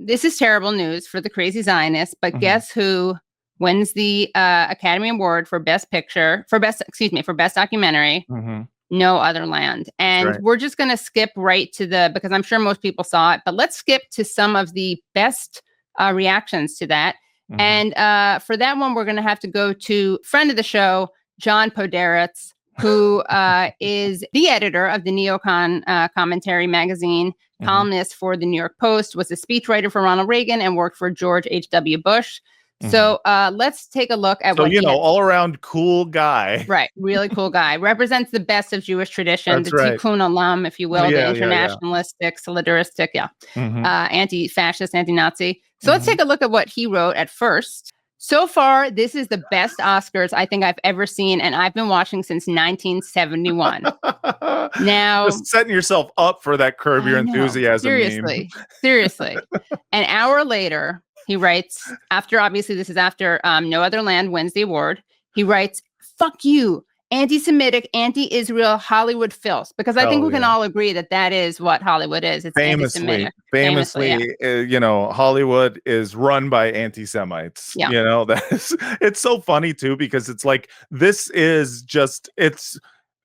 this is terrible news for the crazy Zionists, but guess who wins the Academy Award for Best Documentary? No Other Land. And we're just going to skip right to because I'm sure most people saw it, but let's skip to some of the best reactions to that. And for that one, we're going to have to go to friend of the show, John Podhoretz, who is the editor of the Neocon commentary magazine, columnist for the New York Post, was a speechwriter for Ronald Reagan, and worked for George H.W. Bush. So let's take a look at what all around cool guy. Right. Really cool guy. Represents the best of Jewish tradition. That's the Tikkun alum, if you will, the internationalistic, solidaristic, anti-fascist, anti-Nazi. So let's take a look at what he wrote at first. So far, this is the best Oscars I think I've ever seen, and I've been watching since 1971. Now, just setting yourself up for that Curb Your Enthusiasm. Seriously. An hour later, he writes, this is after No Other Land wins the award. He writes, "Fuck you, anti-Semitic, anti-Israel Hollywood filth," because I think we can all agree that is what Hollywood is. It's famously, Hollywood is run by anti-Semites. It's so funny too, because it's like, this is just, it's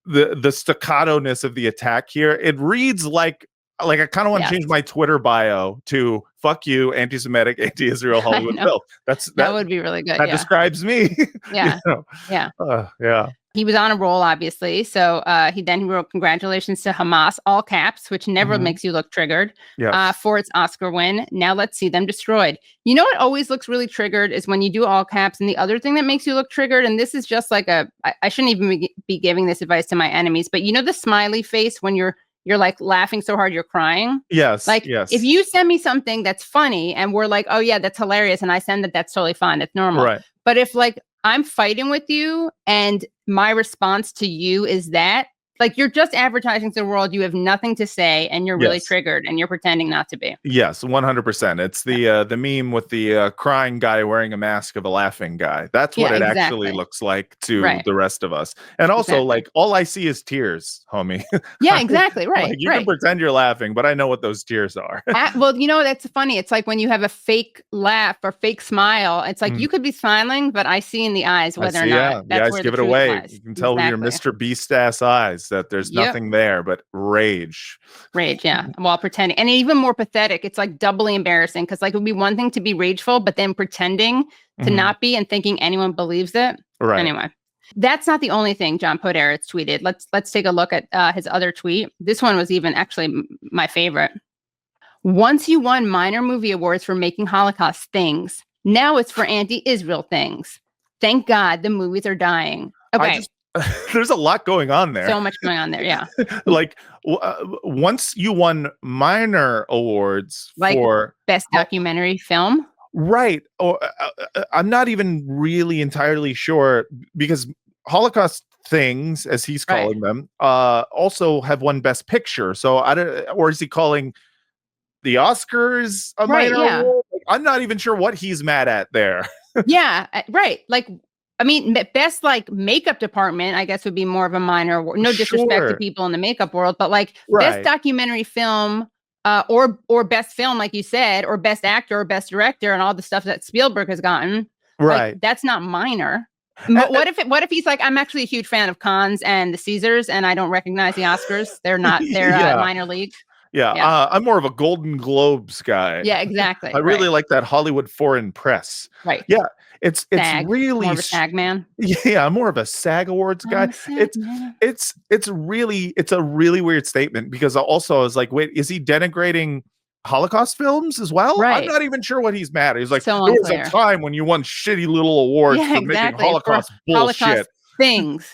the staccato-ness of the attack here. It reads like I kind of want to change my Twitter bio to "fuck you, anti-Semitic, anti-Israel Hollywood filth." That would be really good. That describes me. He was on a roll, obviously. So he wrote, "Congratulations to Hamas," all caps, which never makes you look triggered, for its Oscar win. Now let's see them destroyed. You know what always looks really triggered is when you do all caps. And the other thing that makes you look triggered, and this is just like I shouldn't even be giving this advice to my enemies, but you know the smiley face when you're like laughing so hard you're crying? Yes. If you send me something that's funny and we're like, "Oh yeah, that's hilarious," and I send that's totally fine. It's normal. Right. But if I'm fighting with you and my response to you is that, you're just advertising to the world, you have nothing to say, and you're really triggered, and you're pretending not to be. Yes, 100%. It's the meme with the crying guy wearing a mask of a laughing guy. That's what it actually looks like to the rest of us. And also, all I see is tears, homie. Yeah, exactly. Right. You can pretend you're laughing, but I know what those tears are. Well, that's funny. It's like when you have a fake laugh or fake smile. It's like you could be smiling, but I see in the eyes whether or not. The eyes give it away. You can tell with your Mr. Beast ass eyes that there's nothing there but rage, while pretending. And even more pathetic, it's doubly embarrassing, because it would be one thing to be rageful, but then pretending to not be and thinking anyone believes it. Anyway, that's not the only thing John Podhoretz tweeted. Let's take a look at his other tweet. This one was even actually my favorite. "Once you won minor movie awards for making Holocaust things, now it's for anti-Israel things. Thank God the movies are dying." Okay. There's a lot going on there. So much going on there, yeah. Once you won minor awards for best documentary film, right? Or I'm not even really entirely sure, because Holocaust things, as he's calling them, also have won best picture. So or is he calling the Oscars a minor award? I'm not even sure what he's mad at there. I mean, best makeup department, I guess, would be more of a minor award. No disrespect to people in the makeup world, but best documentary film, or best film, like you said, or best actor or best director, and all the stuff that Spielberg has gotten. Right. That's not minor. But what if he's like, "I'm actually a huge fan of Cannes and the Caesars, and I don't recognize the Oscars. They're not. They're minor league." I'm more of a Golden Globes guy. Yeah, exactly. I really like that Hollywood Foreign Press. Right. Yeah. It's really more of a SAG man. Yeah, I'm more of a SAG Awards guy. It's a really weird statement, because also I was like, wait, is he denigrating Holocaust films as well? Right. I'm not even sure what he's mad at. He's like, there was a time when you won shitty little awards for making Holocaust bullshit. Holocaust things.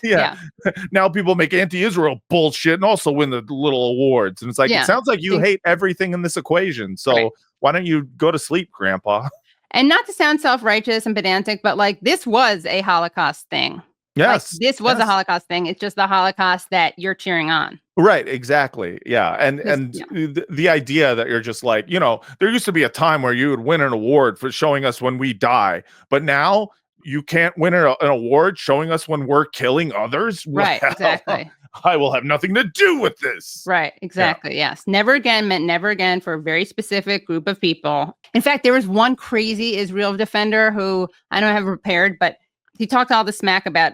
Now people make anti-Israel bullshit and also win the little awards. And it's like, it sounds like you hate everything in this equation. So why don't you go to sleep, Grandpa? And not to sound self-righteous and pedantic, but this was a Holocaust thing. Yes. This was a Holocaust thing. It's just the Holocaust that you're cheering on. Right. Exactly. Yeah. And the idea that you're just like, there used to be a time where you would win an award for showing us when we die, but now you can't win an award showing us when we're killing others. Right. Exactly. I will have nothing to do with this. Right. Exactly. Yeah. Yes. Never again meant never again for a very specific group of people. In fact, there was one crazy Israel defender who I don't have prepared, but he talked all the smack about,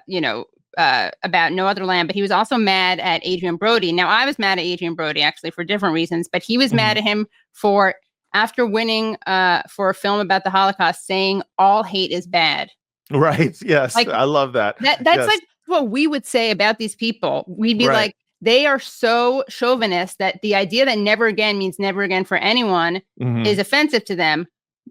about no other land, but he was also mad at Adrien Brody. Now, I was mad at Adrien Brody actually for different reasons, but he was mad at him for, after winning for a film about the Holocaust, saying all hate is bad. Right. Yes. Like, I love that. That's like what we would say about these people. We'd be like, they are so chauvinist that the idea that never again means never again for anyone is offensive to them.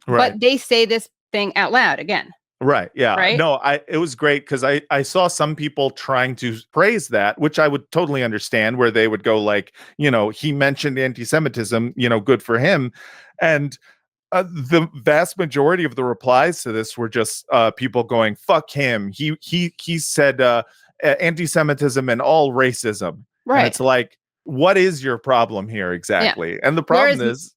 Right. But they say this thing out loud again. Right. Yeah. Right? No, it was great because I saw some people trying to praise that, which I would totally understand, where they would go like, he mentioned anti-Semitism, good for him. And the vast majority of the replies to this were just people going, fuck him. He said anti-Semitism and all racism. Right. And it's like, what is your problem here exactly? Yeah. And the problem is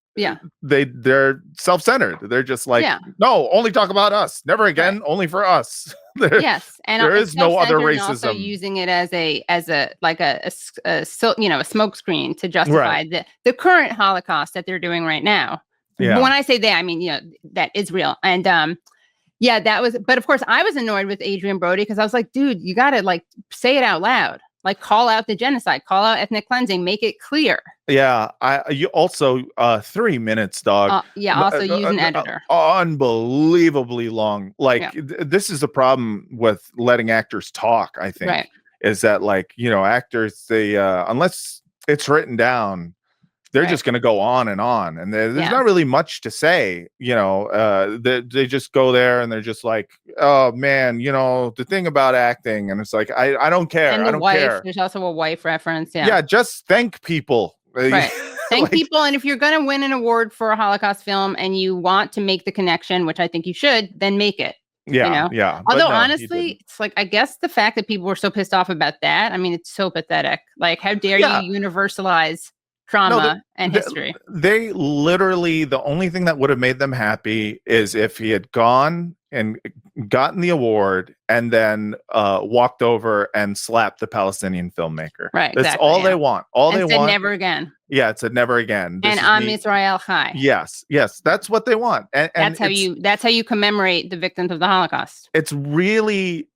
they're self-centered. They're just like, no, only talk about us. Never again, only for us. Yes. And there is no other racism. Also using it as a smokescreen to justify the current Holocaust that they're doing right now. Yeah. But when I say they, I mean, that Israel. And that was, but of course I was annoyed with Adrien Brody because I was like, dude, you got to like say it out loud. Like call out the genocide, call out ethnic cleansing, make it clear. Yeah, you also 3 minutes, dog. Also use an editor. Unbelievably long. Like this is the problem with letting actors talk. I think is that like actors they unless it's written down, they're just going to go on, and there's not really much to say. They just go there and they're just like, oh man, the thing about acting, and it's like I don't care. And I don't wife, care. There's also a wife reference. Yeah, just thank people. Right. Thank people, and if you're going to win an award for a Holocaust film and you want to make the connection, which I think you should, then make it. Yeah. Although honestly, it's like I guess the fact that people were so pissed off about that, I mean, it's so pathetic. Like, how dare you universalize trauma and history? They literally, the only thing that would have made them happy is if he had gone and gotten the award and then walked over and slapped the Palestinian filmmaker. Right. That's all they want. They want. Never again. Yeah, it's a never again. And Am Israel Chai. Yes, that's what they want. And that's how you commemorate the victims of the Holocaust. It's really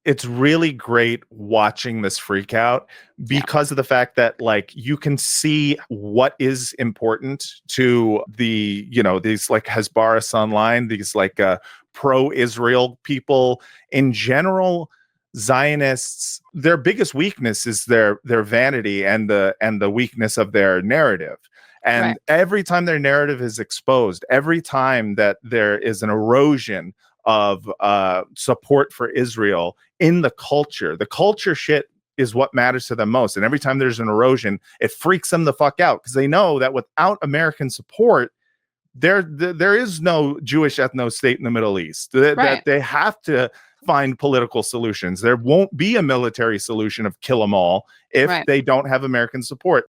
great watching this freak out because of the fact that like you can see what is important to the these like Hasbara Online, these like pro-Israel people in general. Zionists, their biggest weakness is their vanity and the weakness of their narrative. And every time their narrative is exposed, every time that there is an erosion of support for Israel in the culture shit is what matters to them most. And every time there's an erosion, it freaks them the fuck out because they know that without American support, there is no Jewish ethno state in the Middle East. That they have to find political solutions. There won't be a military solution of kill them all if they don't have American support.